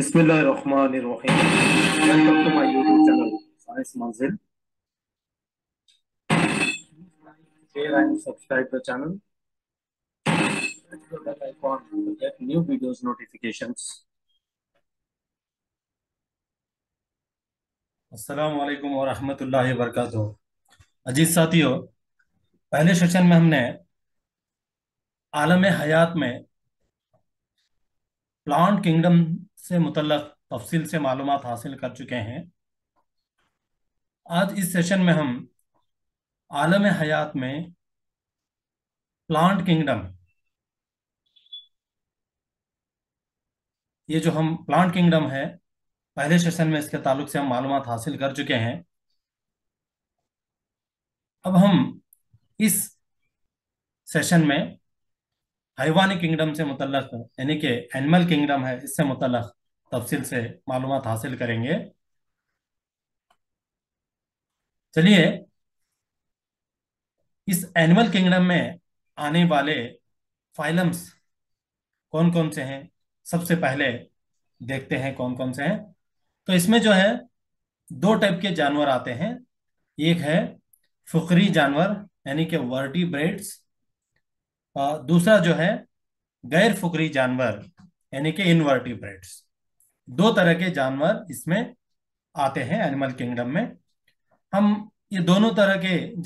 Bismillahirrahmanirrahim. Welcome to my YouTube channel, Science Manzil. Share and subscribe the channel. Click the bell icon to get new videos notifications. अस्सलाम वालेकुम व रहमतुल्लाहि व बरकातुहू। अजीज साथियों, पहले session में हमने आलम हयात में प्लांट किंगडम से मुतल्लक तफसील से मालूमात हासिल कर चुके हैं। आज इस सेशन में हम आलम हयात में प्लांट किंगडम, ये जो हम प्लांट किंगडम है, पहले सेशन में इसके ताल्लुक से हम मालूमात हासिल कर चुके हैं। अब हम इस सेशन में हैवानी किंगडम से मुतल्लक, यानी कि एनिमल किंगडम है, इससे मुतल्लक तफसील से मालूमात हासिल करेंगे। चलिए, इस एनिमल किंगडम में आने वाले फाइलम्स कौन कौन से हैं, सबसे पहले देखते हैं कौन कौन से हैं। तो इसमें जो है दो टाइप के जानवर आते हैं। एक है फुकरी जानवर, यानी कि वर्टिब्रेट्स, और दूसरा जो है गैर फुकरी जानवर, यानी कि इनवर्टिब्रेट्स। दो तरह के जानवर इसमें आते हैं एनिमल किंगडम में। हम ये दोनों तरह के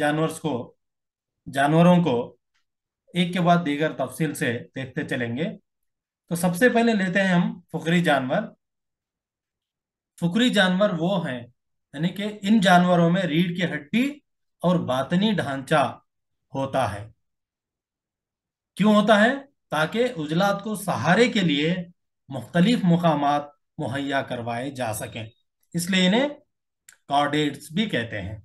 जानवरों को एक के बाद दीगर तफसील से देखते चलेंगे। तो सबसे पहले लेते हैं हम फुकरी जानवर। फुकरी जानवर वो हैं, यानी कि इन जानवरों में रीढ़ की हड्डी और बातनी ढांचा होता है। क्यों होता है? ताकि उजलात को सहारे के लिए मुख्तलिफ मुकामात मुहैया करवाए जा सकें, इसलिए इन्हें कॉर्डेट्स भी कहते हैं।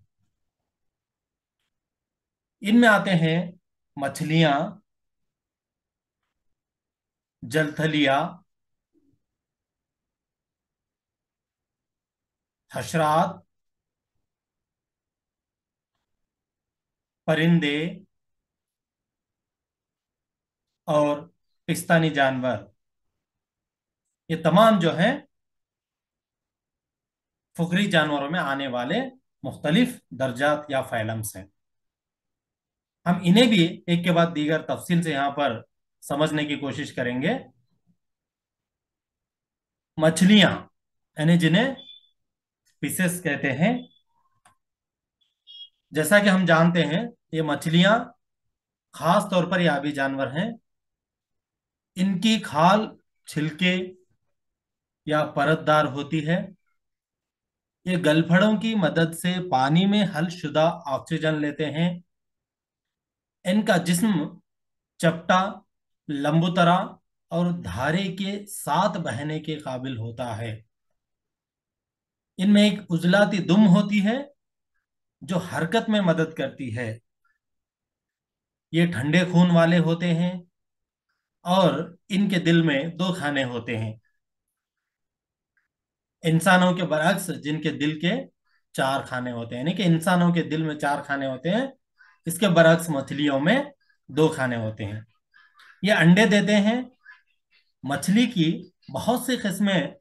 इनमें आते हैं मछलियां, जलथलियां, हशरात, परिंदे और पिस्तानी जानवर। ये तमाम जो हैं फुकरी जानवरों में आने वाले मुख्तलिफ दर्जात या फैलम्स हैं। हम इन्हें भी एक के बाद दीगर तफसील से यहाँ पर समझने की कोशिश करेंगे। मछलियां, यानी जिन्हें फिशेस कहते हैं, जैसा कि हम जानते हैं ये मछलियां खास तौर पर याबी जानवर हैं। इनकी खाल छिलके या परतदार होती है। ये गलफड़ों की मदद से पानी में हलशुदा ऑक्सीजन लेते हैं। इनका जिस्म चपटा, लंबुतरा और धारे के साथ बहने के काबिल होता है। इनमें एक उजलाती दुम होती है जो हरकत में मदद करती है। ये ठंडे खून वाले होते हैं और इनके दिल में दो खाने होते हैं। इंसानों के बरअक्स, जिनके दिल के चार खाने होते हैं, यानी कि इंसानों के दिल में चार खाने होते हैं, इसके बरअक्स मछलियों में दो खाने होते हैं। ये अंडे देते हैं। मछली की बहुत सी किस्में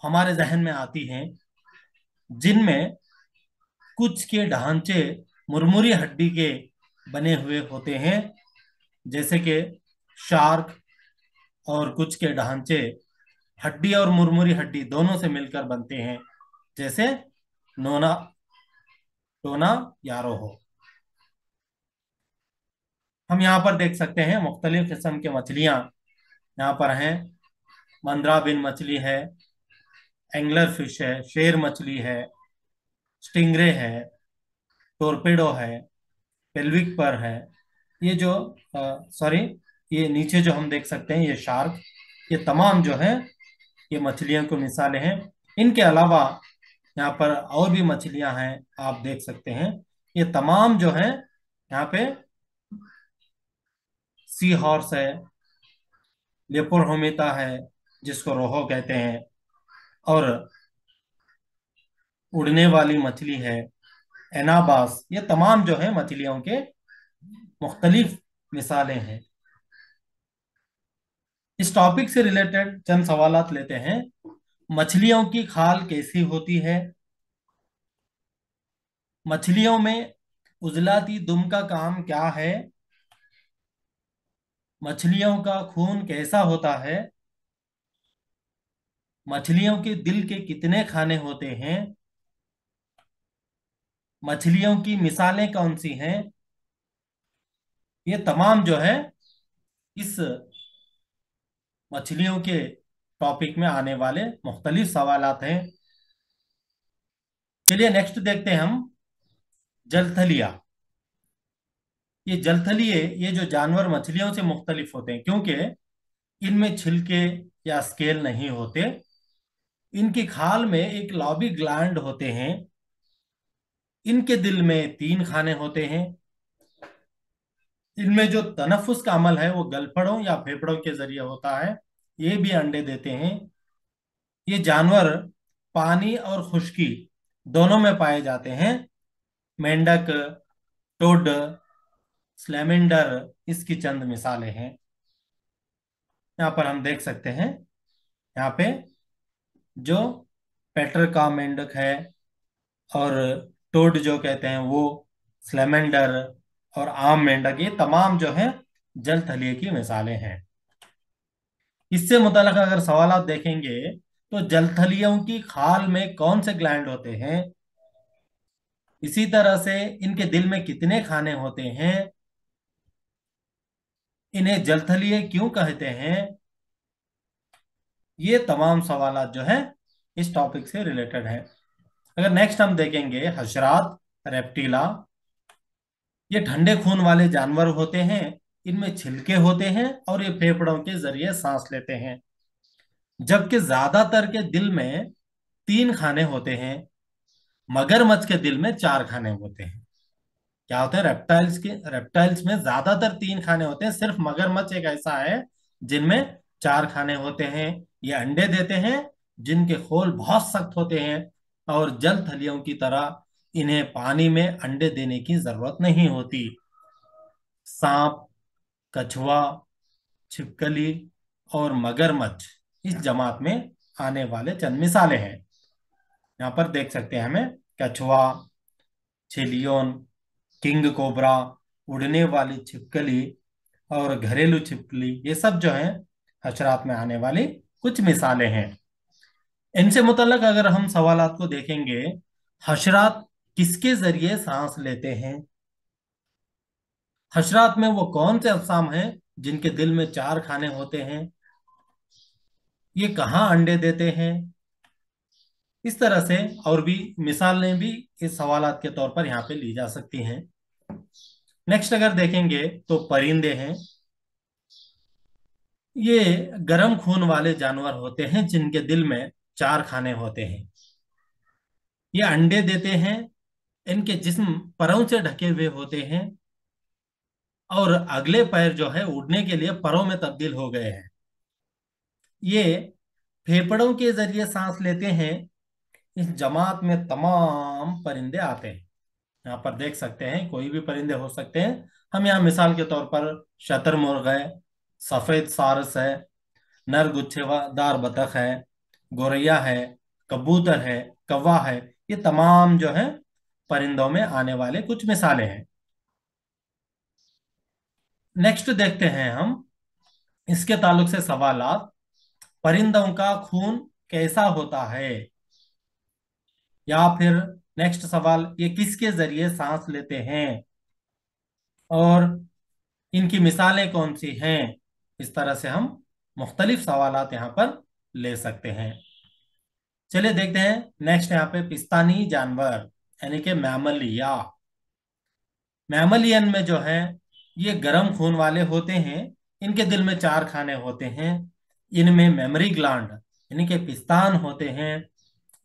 हमारे जहन में आती हैं, जिनमें कुछ के ढांचे मुरमुरी हड्डी के बने हुए होते हैं, जैसे कि शार्क, और कुछ के ढांचे हड्डी और मुरमुरी हड्डी दोनों से मिलकर बनते हैं, जैसे नोना, टोना, यारो हो। हम यहाँ पर देख सकते हैं मुख्तलिफ किस्म के मछलियाँ यहाँ पर हैं। मंद्रा बिन मछली है, एंगलर फिश है, शेर मछली है, स्टिंगरे है, टोरपेडो है, पेल्विक पर है। ये जो सॉरी, ये नीचे जो हम देख सकते हैं ये शार्क, ये तमाम जो है ये मछलियों को मिसालें हैं। इनके अलावा यहाँ पर और भी मछलियां हैं, आप देख सकते हैं। ये तमाम जो है यहाँ पे सी हॉर्स है, लेपोर्होमिता है जिसको रोहो कहते हैं, और उड़ने वाली मछली है एनाबास। ये तमाम जो है मछलियों के मुख्तलिफ मिसालें हैं। इस टॉपिक से रिलेटेड चंद सवालात लेते हैं। मछलियों की खाल कैसी होती है? मछलियों में उजलाती दुम का काम क्या है? मछलियों का खून कैसा होता है? मछलियों के दिल के कितने खाने होते हैं? मछलियों की मिसालें कौन सी हैं? ये तमाम जो है इस मछलियों के टॉपिक में आने वाले मुख्तलिफ सवालात हैं। चलिए नेक्स्ट देखते हैं हम, जलथलिया। ये जलथलिए, ये जो जानवर मछलियों से मुख्तलिफ होते हैं क्योंकि इनमें छिलके या स्केल नहीं होते। इनकी खाल में एक लॉबी ग्लैंड होते हैं। इनके दिल में 3 खाने होते हैं। इनमें जो तनफुस का अमल है वो गलफड़ों या फेफड़ों के जरिए होता है। ये भी अंडे देते हैं। ये जानवर पानी और खुश्की दोनों में पाए जाते हैं। मेंढक, टोड, स्लेमेंडर इसकी चंद मिसालें हैं। यहाँ पर हम देख सकते हैं, यहाँ पे जो पेटर का मेंढक है और टोड जो कहते हैं वो, स्लेमेंडर और आम मेंढक, ये तमाम जो है जल थलिए की मिसालें हैं। इससे मुतल्लिक अगर सवाल देखेंगे तो जलथलियों की खाल में कौन से ग्लैंड होते हैं, इसी तरह से इनके दिल में कितने खाने होते हैं, इन्हें जलथलिए क्यों कहते हैं, ये तमाम सवाल जो है इस टॉपिक से रिलेटेड है। अगर नेक्स्ट हम देखेंगे हशरात, रेप्टिला। ये ठंडे खून वाले जानवर होते हैं। इनमें छिलके होते हैं और ये फेफड़ों के जरिए सांस लेते हैं। जबकि ज्यादातर के दिल में 3 खाने होते हैं। मगरमच्छ के दिल में 4 खाने होते हैं। क्या होते हैं, रेप्टाइल्स में ज्यादातर 3 खाने होते हैं। सिर्फ मगरमच्छ एक ऐसा है जिनमें 4 खाने होते हैं। ये अंडे देते हैं जिनके खोल बहुत सख्त होते हैं और जल थलियों की तरह इन्हें पानी में अंडे देने की जरूरत नहीं होती। सांप, कछुआ, छिपकली और मगरमच्छ इस जमात में आने वाले चंद मिसालें हैं। यहाँ पर देख सकते हैं हमें कछुआ, छेलियोन, किंग कोबरा, उड़ने वाली छिपकली और घरेलू छिपकली, ये सब जो है हशरात में आने वाली कुछ मिसालें हैं। इनसे मुतल्लक अगर हम सवालात को देखेंगे, हशरात किसके जरिए सांस लेते हैं? हशरात में वो कौन से अक़साम हैं जिनके दिल में 4 खाने होते हैं? ये कहाँ अंडे देते हैं? इस तरह से और भी मिसालें भी इस सवालात के तौर पर यहाँ पे ली जा सकती हैं। नेक्स्ट अगर देखेंगे तो परिंदे हैं। ये गर्म खून वाले जानवर होते हैं जिनके दिल में 4 खाने होते हैं। ये अंडे देते हैं। इनके जिस्म परों से ढके हुए होते हैं और अगले पैर जो है उड़ने के लिए परों में तब्दील हो गए हैं। ये फेफड़ों के जरिए सांस लेते हैं। इस जमात में तमाम परिंदे आते हैं। यहाँ पर देख सकते हैं कोई भी परिंदे हो सकते हैं। हम यहाँ मिसाल के तौर पर शतरमुर्ग है, सफेद सारस है, नर गुच्छेदार बतख है, गोरैया है, कबूतर है, कौवा है, ये तमाम जो है परिंदों में आने वाले कुछ मिसालें हैं। नेक्स्ट देखते हैं हम इसके ताल्लुक से सवालात। परिंदों का खून कैसा होता है? या फिर नेक्स्ट सवाल, ये किसके जरिए सांस लेते हैं और इनकी मिसालें कौन सी हैं? इस तरह से हम मुख्तलिफ सवालात यहाँ पर ले सकते हैं। चलिए देखते हैं नेक्स्ट यहाँ पे पिस्तानी जानवर यानी कि मैमलिया। मैमलियन में जो है ये गर्म खून वाले होते हैं। इनके दिल में 4 खाने होते हैं। इनमें मेमोरी ग्लैंड यानी कि पिस्तान होते हैं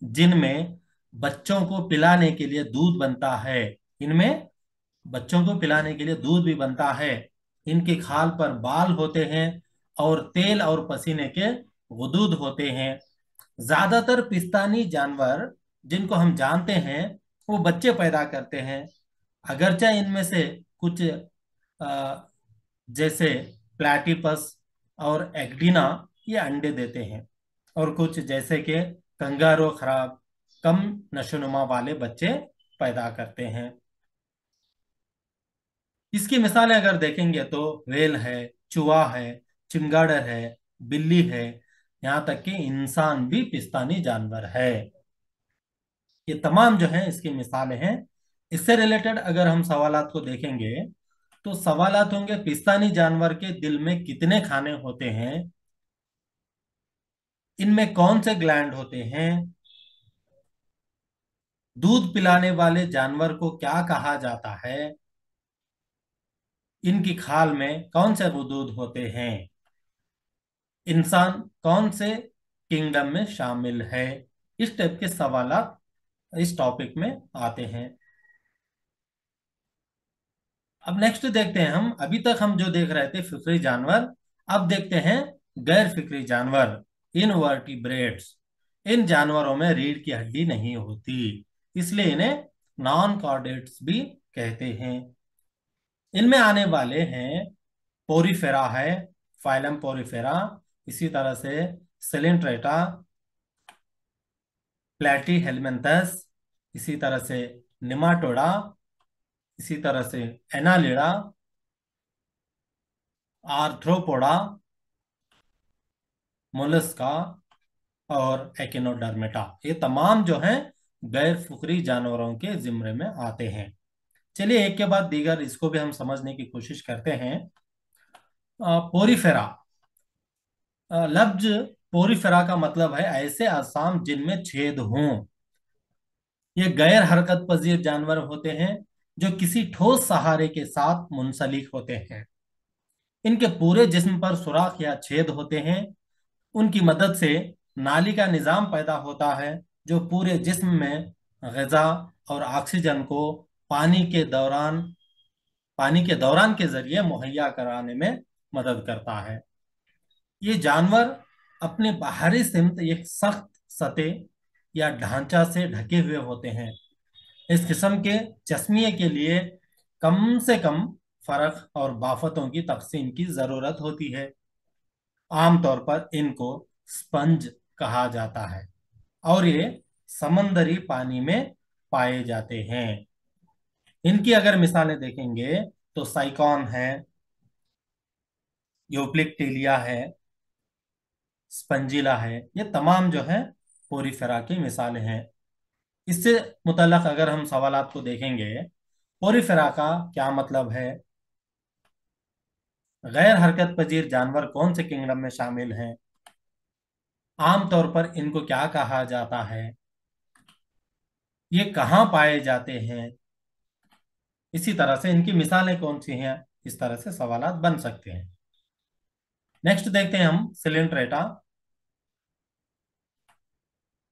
जिनमें बच्चों को पिलाने के लिए दूध बनता है। इनमें बच्चों को पिलाने के लिए दूध भी बनता है। इनकी खाल पर बाल होते हैं और तेल और पसीने के गुदूद होते हैं। ज्यादातर पिस्तानी जानवर जिनको हम जानते हैं वो बच्चे पैदा करते हैं। अगरचे इनमें से कुछ जैसे प्लैटिपस और एक्टिना ये अंडे देते हैं और कुछ जैसे कि कंगारू खराब कम नशोनुमा वाले बच्चे पैदा करते हैं। इसकी मिसालें अगर देखेंगे तो व्हेल है, चूहा है, चिंगाड़र है, बिल्ली है, यहाँ तक कि इंसान भी पिस्तानी जानवर है। ये तमाम जो है इसकी मिसालें हैं। इससे रिलेटेड अगर हम सवालात को देखेंगे तो सवालात होंगे, पिस्तानी जानवर के दिल में कितने खाने होते हैं, इनमें कौन से ग्लैंड होते हैं, दूध पिलाने वाले जानवर को क्या कहा जाता है, इनकी खाल में कौन से गुदूद होते हैं, इंसान कौन से किंगडम में शामिल है। इस टाइप के सवालात इस टॉपिक में आते हैं। अब नेक्स्ट देखते हैं हम, अभी तक हम जो देख रहे थे फिक्री जानवर, अब देखते हैं गैर फिक्री जानवर, इनवर्टिब्रेट्स। इन जानवरों में रीढ़ की हड्डी नहीं होती, इसलिए इन्हें नॉन कॉर्डेट्स भी कहते हैं। इनमें आने वाले हैं पोरीफेरा है, फाइलम पोरीफेरा, इसी तरह से सिलिंट्रेटा, प्लेटी हेलमेंथस, इसी तरह से निमाटोडा, इसी तरह से एनालिडा, आर्थ्रोपोडा, मोलस्का और एकिनोडर्मेटा। ये तमाम जो हैं गैर फुकरी जानवरों के जिम्मे में आते हैं। चलिए एक के बाद दीगर इसको भी हम समझने की कोशिश करते हैं। पोरीफेरा, लफ्ज पोरीफेरा का मतलब है ऐसे असाम जिनमें छेद हों। ये गैर हरकत पजीर जानवर होते हैं जो किसी ठोस सहारे के साथ मुंसलिक होते हैं। इनके पूरे जिस्म पर सुराख या छेद होते हैं। उनकी मदद से नाली का निजाम पैदा होता है जो पूरे जिस्म में ग़िज़ा और ऑक्सीजन को पानी के दौरान के जरिए मुहैया कराने में मदद करता है। ये जानवर अपने बाहरी सिमत एक सख्त सतह या ढांचा से ढके हुए होते हैं। इस किस्म के चश्मिए के लिए कम से कम फर्क और बाफतों की तकसीम की जरूरत होती है। आमतौर पर इनको स्पंज कहा जाता है और ये समंदरी पानी में पाए जाते हैं। इनकी अगर मिसालें देखेंगे तो साइकॉन है, यूप्लिक्टेलिया है, स्पंजिला है, ये तमाम जो है पोरीफेरा की मिसालें हैं। इससे मुतल्लक अगर हम सवालात को देखेंगे, पोरीफेरा का क्या मतलब है, गैर हरकत पजीर जानवर कौन से किंगडम में शामिल हैं, आमतौर पर इनको क्या कहा जाता है, ये कहाँ पाए जाते हैं, इसी तरह से इनकी मिसालें कौन सी हैं, इस तरह से सवालात बन सकते हैं। नेक्स्ट देखते हैं हम सिलेंट्रेटा।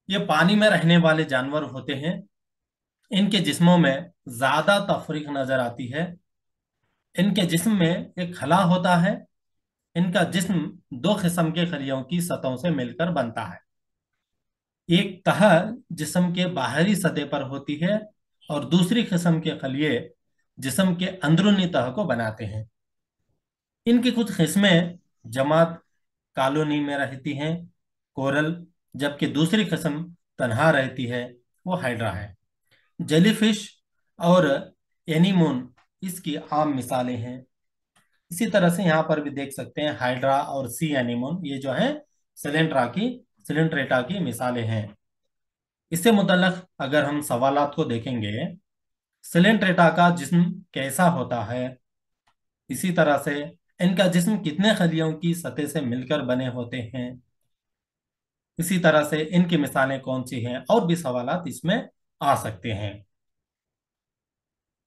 ये पानी में रहने वाले जानवर होते हैं। इनके जिस्मों में ज्यादा तफरीक नजर आती है। इनके जिस्म में एक खला होता है। इनका जिस्म दो किस्म के खलियों की सतहों से मिलकर बनता है। एक तह जिस्म के बाहरी सतह पर होती है और दूसरी किस्म के खलिए जिस्म के अंदरूनी तह को बनाते हैं। इनकी कुछ किस्में जमात कॉलोनी में रहती हैं, कोरल, जबकि दूसरी किस्म तन्हा रहती है, वो हाइड्रा है। जेलीफिश और एनीमोन इसकी आम मिसालें हैं। इसी तरह से यहाँ पर भी देख सकते हैं हाइड्रा और सी एनीमोन, ये जो है सिलेंट्रेटा की मिसालें हैं। इससे मुतल्लक अगर हम सवालात को देखेंगे, सिलेंट्रेटा का जिस्म कैसा होता है, इसी तरह से इनका जिस्म कितने खलियों की सतह से मिलकर बने होते हैं, इसी तरह से इनकी मिसालें कौन सी हैं, और भी सवालात इसमें आ सकते हैं।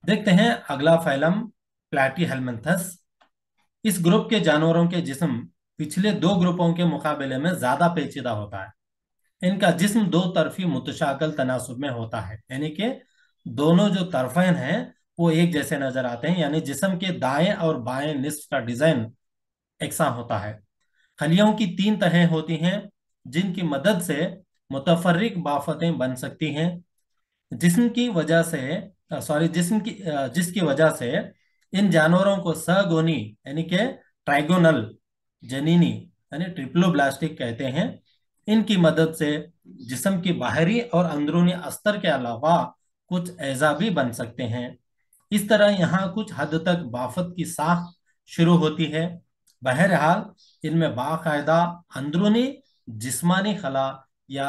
देखते हैं अगला फाइलम प्लैटीहेलमिन्थस। इस ग्रुप के जानवरों के जिस्म पिछले दो ग्रुपों के मुकाबले में ज्यादा पेचीदा होता है। इनका जिस्म दो तरफी मुतशाकल तनासुब में होता है, यानी कि दोनों जो तरफें हैं वो एक जैसे नजर आते हैं, यानी जिस्म के दाएं और बाएं निस्फ का डिजाइन एकसा होता है। खलियों की तीन तहें होती हैं जिनकी मदद से मुतफर्रिक बाफतें बन सकती हैं, जिस्म की वजह से जिसकी वजह से इन जानवरों को सगोनी यानी कि ट्राइगोनल जनीनी यानी ट्रिप्लोब्लास्टिक कहते हैं। इनकी मदद से जिस्म की बाहरी और अंदरूनी अस्तर के अलावा कुछ एजा भी बन सकते हैं। इस तरह यहाँ कुछ हद तक बाफत की साख शुरू होती है। बहरहाल इनमें बाकायदा अंदरूनी जिस्मानी खला या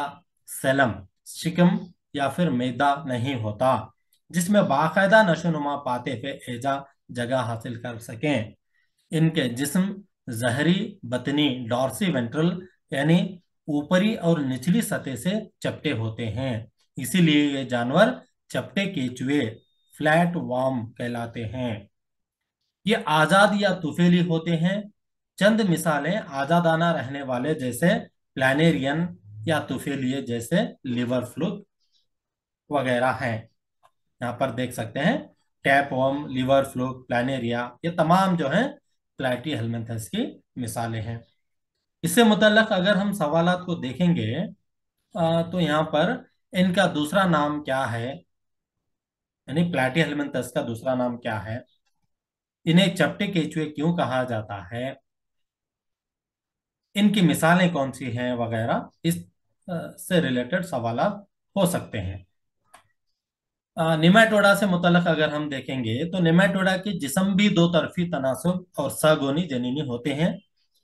सेलम, शिकम या फिर मैदा नहीं होता, जिसमें बाकायदा नशोनुमा पाते हुए एजा जगह हासिल कर सकें। इनके जिस्म जहरी बतनी डॉर्सी वेंट्रल यानी ऊपरी और निचली सतह से चपटे होते हैं। इसीलिए ये जानवर चपटे केचुए, फ्लैट वार्म कहलाते हैं। ये आजाद या तुफेली होते हैं। चंद मिसालें आजादाना रहने वाले जैसे प्लानेरियन या तुफेलिए जैसे लिवर फ्लूक वगैरह हैं। यहाँ पर देख सकते हैं tap worm, liver fluke, Planaria, ये तमाम जो है प्लाटी हेलमिंथस की मिसालें हैं। इससे मुतल्लक अगर हम सवालात को देखेंगे तो यहाँ पर इनका दूसरा नाम क्या है, यानी प्लाटी हेलमिंथस का दूसरा नाम क्या है, इन्हें चपटे केचुए क्यों कहा जाता है, इनकी मिसालें कौन सी हैं वगैरह, इस से रिलेटेड सवालात हो सकते हैं। निमेटोडा से मुतल्लक अगर हम देखेंगे तो निमेटोडा के जिस्म भी दो तरफी तनासुब और सगोनी जनीनी होते हैं,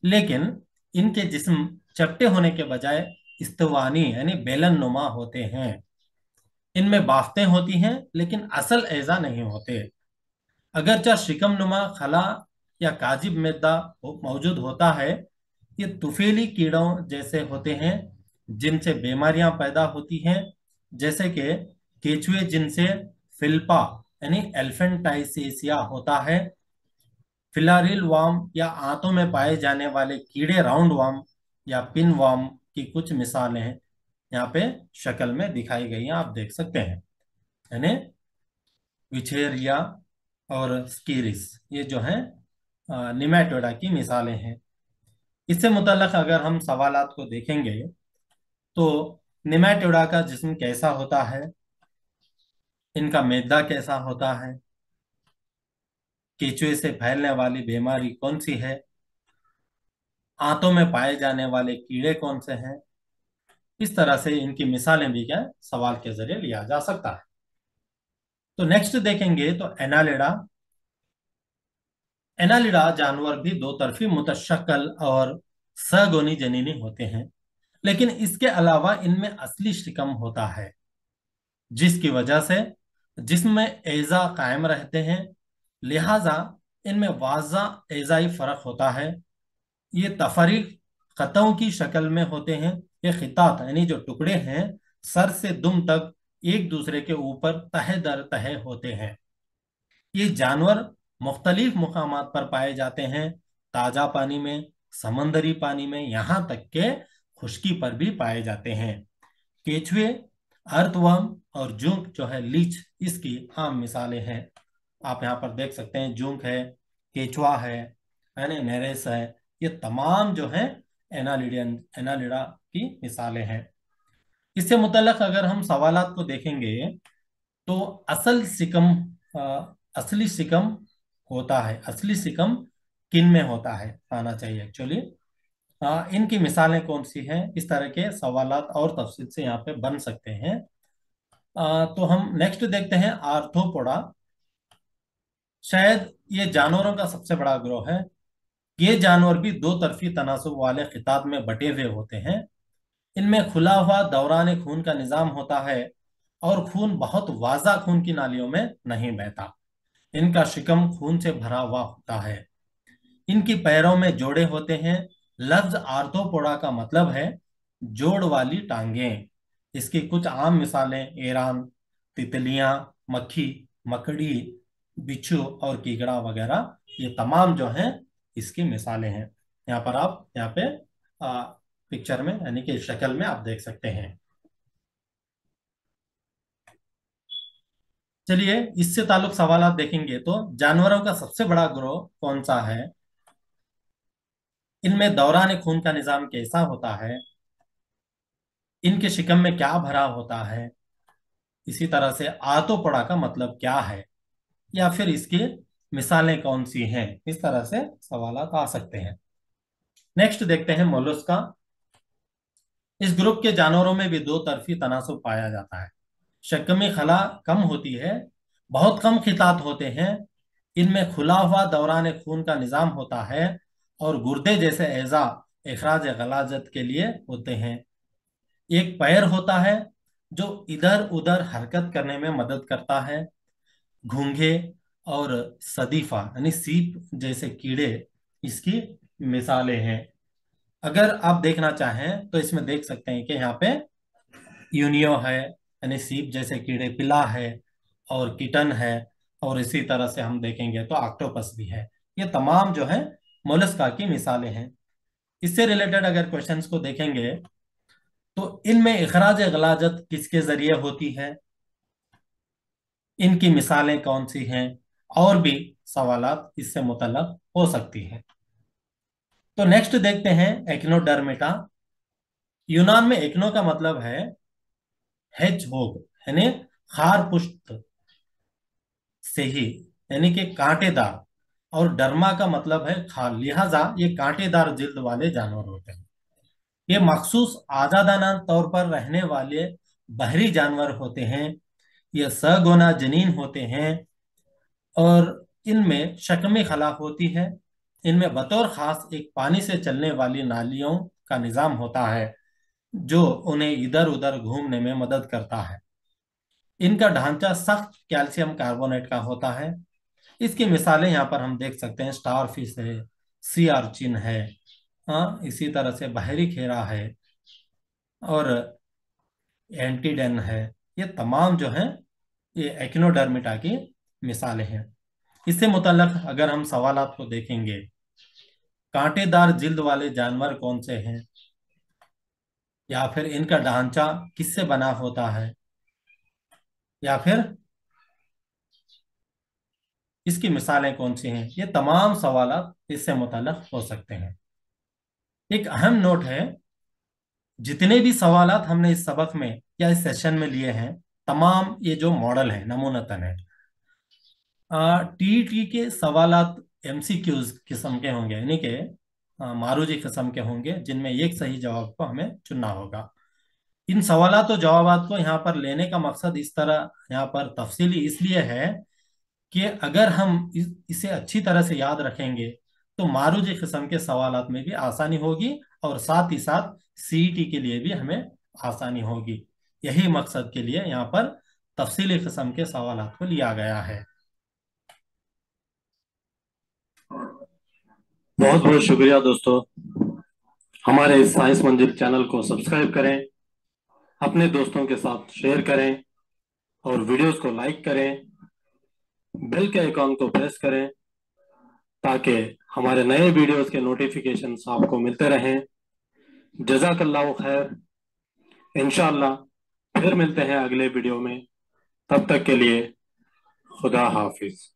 लेकिन इनके जिस्म चपटे होने के बजाय इस्तवानी यानी बेलन नुमा होते हैं। इनमें बाफ्तें होती हैं लेकिन असल एजा नहीं होते। अगरचा शिकम नुमा खला या काजिब मैदा मौजूद होता है, ये तुफेली कीड़ों जैसे होते हैं जिनसे बीमारियां पैदा होती हैं, जैसे कि केचुए जिनसे फिल्पा यानी एल्फेंटाइसेसिया होता है, फिलारिल वार्म या आंतों में पाए जाने वाले कीड़े राउंड वार्म या पिन वार्म की कुछ मिसालें हैं यहाँ पे शक्ल में दिखाई गई हैं, आप देख सकते हैं। यानी विचेरिया और स्कीरिस ये जो हैं निमेटोडा की मिसालें हैं। इससे मुतल्लक अगर हम सवालात को देखेंगे तो निमेटोडा का जिस्म कैसा होता है, इनका मैदा कैसा होता है, केचुए से फैलने वाली बीमारी कौन सी है, आंतों में पाए जाने वाले कीड़े कौन से हैं, इस तरह से इनकी मिसालें भी क्या सवाल के जरिए लिया जा सकता है। तो नेक्स्ट देखेंगे तो एनालिडा। एनालिडा जानवर भी दो तरफी मुतशक्कल और सगोनी जनीनी होते हैं, लेकिन इसके अलावा इनमें असली शिकम होता है, जिसकी वजह से जिस्म में एजा कायम रहते हैं। लिहाजा इनमें वाजा एजाई फर्क होता है। ये तफरीक खतों की शक्ल में होते हैं। ये खितात यानी जो टुकड़े हैं सर से दुम तक एक दूसरे के ऊपर तह दर तह होते हैं। ये जानवर मुख्तलिफ मुकामात पर पाए जाते हैं, ताजा पानी में, समंदरी पानी में, यहाँ तक के खुश्की पर भी पाए जाते हैं। केचुए, अर्थवर्म और जूंक जो है लीच, इसकी आम मिसालें हैं। आप यहाँ पर देख सकते हैं जूंक है, केचुआ है, यानी नेरेस है, ये तमाम जो है एनालिडियन एनालिडा की मिसालें हैं। इससे मुतल्लक अगर हम सवालात को देखेंगे तो असली सिकम होता है, असली सिकम किन में होता है आना चाहिए एक्चुअली, इनकी मिसालें कौन सी हैं, इस तरह के सवालात और तफसील से यहाँ पे बन सकते हैं। तो हम नेक्स्ट देखते हैं आर्थ्रोपोडा। शायद ये जानवरों का सबसे बड़ा ग्रोह है। ये जानवर भी दो तरफी तनासुब वाले खिताब में बटे हुए होते हैं। इनमें खुला हुआ दौरान खून का निजाम होता है और खून बहुत वाजा खून की नालियों में नहीं बहता। इनका शिकम खून से भरा हुआ होता है। इनकी पैरों में जोड़े होते हैं। लफ्ज आर्थ्रोपोडा का मतलब है जोड़ वाली टांगें। इसकी कुछ आम मिसालें एरान, तितलियां, मक्खी, मकड़ी, बिच्छू और कीकड़ा वगैरह, ये तमाम जो हैं इसकी मिसालें हैं। यहाँ पर आप यहाँ पे पिक्चर में यानी कि शक्ल में आप देख सकते हैं। चलिए इससे ताल्लुक सवाल आप देखेंगे तो जानवरों का सबसे बड़ा ग्रोह कौन सा है, इनमें दौरान खून का निजाम कैसा होता है, इनके शिकम में क्या भरा होता है, इसी तरह से आतोपड़ा का मतलब क्या है, या फिर इसकी मिसालें कौन सी हैं, इस तरह से सवाल आ सकते हैं। नेक्स्ट देखते हैं मोलस्का। इस ग्रुप के जानवरों में भी दो तरफी तनासुब पाया जाता है। शक्मी खला कम होती है, बहुत कम खितात होते हैं। इनमें खुला हुआ दौरान खून का निज़ाम होता है और गुर्दे जैसे एज़ा इखराज गलाजत के लिए होते हैं। एक पैर होता है जो इधर उधर हरकत करने में मदद करता है। घोंघे और सदीफा यानी सीप जैसे कीड़े इसकी मिसालें हैं। अगर आप देखना चाहें तो इसमें देख सकते हैं कि यहाँ पे यूनियो है यानी सीप जैसे कीड़े, पिला है और किटन है, और इसी तरह से हम देखेंगे तो ऑक्टोपस भी है। ये तमाम जो है मोलस्का की मिसालें हैं। इससे रिलेटेड अगर क्वेश्चंस को देखेंगे तो इनमें इखराज गलाजत किसके जरिए होती है, इनकी मिसालें कौन सी हैं, और भी सवालात इससे मुतल्लक हो सकती हैं। तो नेक्स्ट देखते हैं एक्नोडर्मिटा। यूनान में एक्नो का मतलब है हेज होग यानी खार पुष्ट से ही, यानी कि कांटेदार, और डर्मा का मतलब है खाल, लिहाजा ये कांटेदार जिल्द वाले जानवर होते हैं। ये मखसूस आजादाना तौर पर रहने वाले बहरी जानवर होते हैं। ये सगोना जनीन होते हैं और इनमें शक्मी खला होती है। इनमें बतौर खास एक पानी से चलने वाली नालियों का निजाम होता है जो उन्हें इधर उधर घूमने में मदद करता है। इनका ढांचा सख्त कैल्शियम कार्बोनेट का होता है। इसकी मिसालें यहाँ पर हम देख सकते हैं, स्टार फिश है, सी आर्चिन है, हाँ, इसी तरह से बहरी खेरा है और एंटीडेन है। ये तमाम जो हैं ये एक्नोडर्मिटा की मिसालें हैं। इससे मुतल्लक अगर हम सवालात को देखेंगे, कांटेदार जिल्द वाले जानवर कौन से हैं, या फिर इनका ढांचा किससे बना होता है, या फिर इसकी मिसालें कौन सी हैं, ये तमाम सवालात इससे मुतल्लक हो सकते हैं। एक अहम नोट है, जितने भी सवालात हमने इस सबक में या इस सेशन में लिए हैं, तमाम ये जो मॉडल है नमूनतन है। टीईटी के सवालात एमसीक्यूज किस्म के होंगे, यानी कि मारूजी किस्म के होंगे, जिनमें एक सही जवाब को हमें चुनना होगा। इन सवालात और जवाबात को यहाँ पर लेने का मकसद इस तरह यहाँ पर तफसीली इसलिए है कि अगर हम इसे अच्छी तरह से याद रखेंगे तो मारूजी किस्म के सवालात में भी आसानी होगी और साथ ही साथ सीईटी के लिए भी हमें आसानी होगी। यही मकसद के लिए यहाँ पर तफसीली किस्म के सवालात को लिया गया है। बहुत बहुत शुक्रिया दोस्तों। हमारे इस साइंस मंजिल चैनल को सब्सक्राइब करें, अपने दोस्तों के साथ शेयर करें और वीडियोस को लाइक करें। बेल के आइकॉन को प्रेस करें ताकि हमारे नए वीडियोस के नोटिफिकेशंस आपको मिलते रहें। जज़ाकल्लाहु खैर। इंशाअल्लाह फिर मिलते हैं अगले वीडियो में। तब तक के लिए खुदा हाफिज।